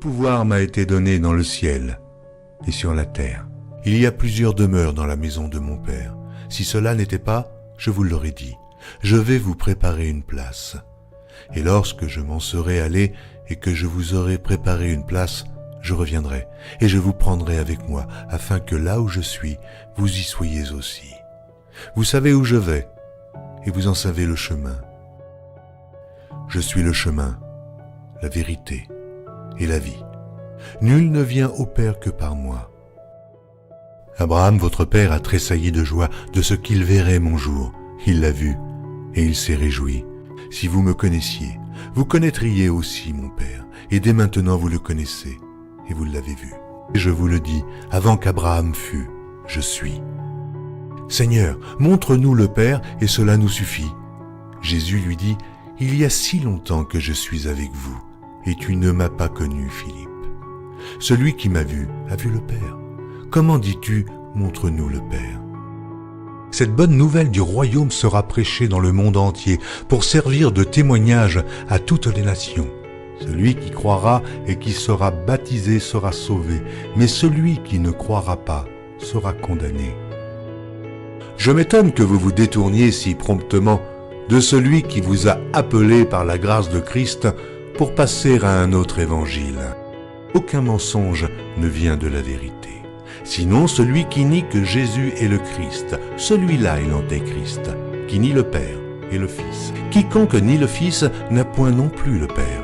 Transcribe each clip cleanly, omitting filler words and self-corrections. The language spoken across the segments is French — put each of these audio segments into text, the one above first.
pouvoir m'a été donné dans le ciel et sur la terre. Il y a plusieurs demeures dans la maison de mon Père. Si cela n'était pas, je vous l'aurais dit. Je vais vous préparer une place. Et lorsque je m'en serai allé et que je vous aurai préparé une place, je reviendrai et je vous prendrai avec moi, afin que là où je suis, vous y soyez aussi. Vous savez où je vais, et vous en savez le chemin. Je suis le chemin, la vérité et la vie. Nul ne vient au Père que par moi. Abraham, votre père, a tressailli de joie de ce qu'il verrait mon jour. Il l'a vu, et il s'est réjoui. Si vous me connaissiez, vous connaîtriez aussi mon Père, et dès maintenant vous le connaissez, et vous l'avez vu. Et je vous le dis, avant qu'Abraham fût, je suis. Seigneur, montre-nous le Père, et cela nous suffit. Jésus lui dit, il y a si longtemps que je suis avec vous, et tu ne m'as pas connu, Philippe. Celui qui m'a vu a vu le Père. Comment dis-tu, montre-nous le Père? Cette bonne nouvelle du royaume sera prêchée dans le monde entier pour servir de témoignage à toutes les nations. Celui qui croira et qui sera baptisé sera sauvé, mais celui qui ne croira pas sera condamné. Je m'étonne que vous vous détourniez si promptement de celui qui vous a appelé par la grâce de Christ pour passer à un autre évangile. Aucun mensonge ne vient de la vérité. Sinon celui qui nie que Jésus est le Christ, celui-là est l'antéchrist, qui nie le Père et le Fils. Quiconque nie le Fils n'a point non plus le Père.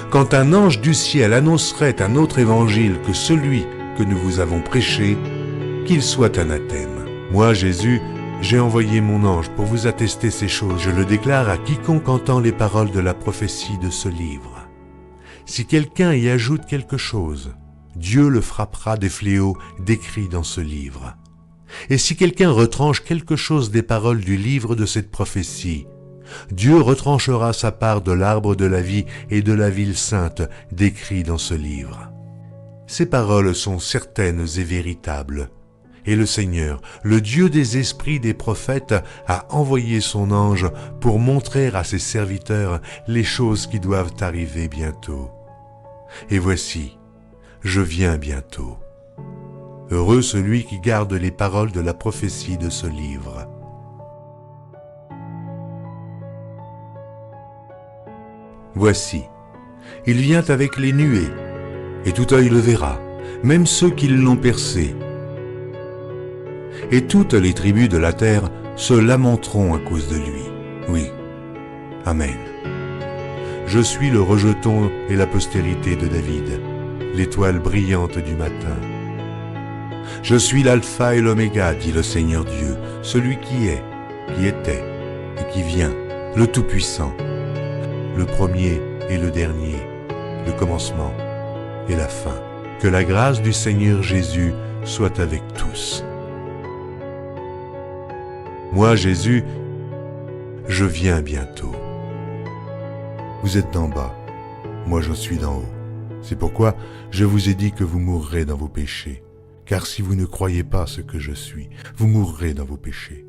Quand un ange du ciel annoncerait un autre évangile que celui que nous vous avons prêché, qu'il soit anathème. Moi, Jésus, j'ai envoyé mon ange pour vous attester ces choses. Je le déclare à quiconque entend les paroles de la prophétie de ce livre. Si quelqu'un y ajoute quelque chose, Dieu le frappera des fléaux décrits dans ce livre. Et si quelqu'un retranche quelque chose des paroles du livre de cette prophétie, Dieu retranchera sa part de l'arbre de la vie et de la ville sainte décrits dans ce livre. Ces paroles sont certaines et véritables. Et le Seigneur, le Dieu des esprits des prophètes, a envoyé son ange pour montrer à ses serviteurs les choses qui doivent arriver bientôt. Et voici, je viens bientôt. Heureux celui qui garde les paroles de la prophétie de ce livre. Voici, il vient avec les nuées, et tout œil le verra, même ceux qui l'ont percé. Et toutes les tribus de la terre se lamenteront à cause de lui. Oui, Amen. Je suis le rejeton et la postérité de David, l'étoile brillante du matin. Je suis l'alpha et l'oméga, dit le Seigneur Dieu, celui qui est, qui était et qui vient, le Tout-Puissant, le premier et le dernier, le commencement et la fin. Que la grâce du Seigneur Jésus soit avec tous. Moi, Jésus, je viens bientôt. Vous êtes d'en bas, moi je suis d'en haut. C'est pourquoi je vous ai dit que vous mourrez dans vos péchés. Car si vous ne croyez pas ce que je suis, vous mourrez dans vos péchés.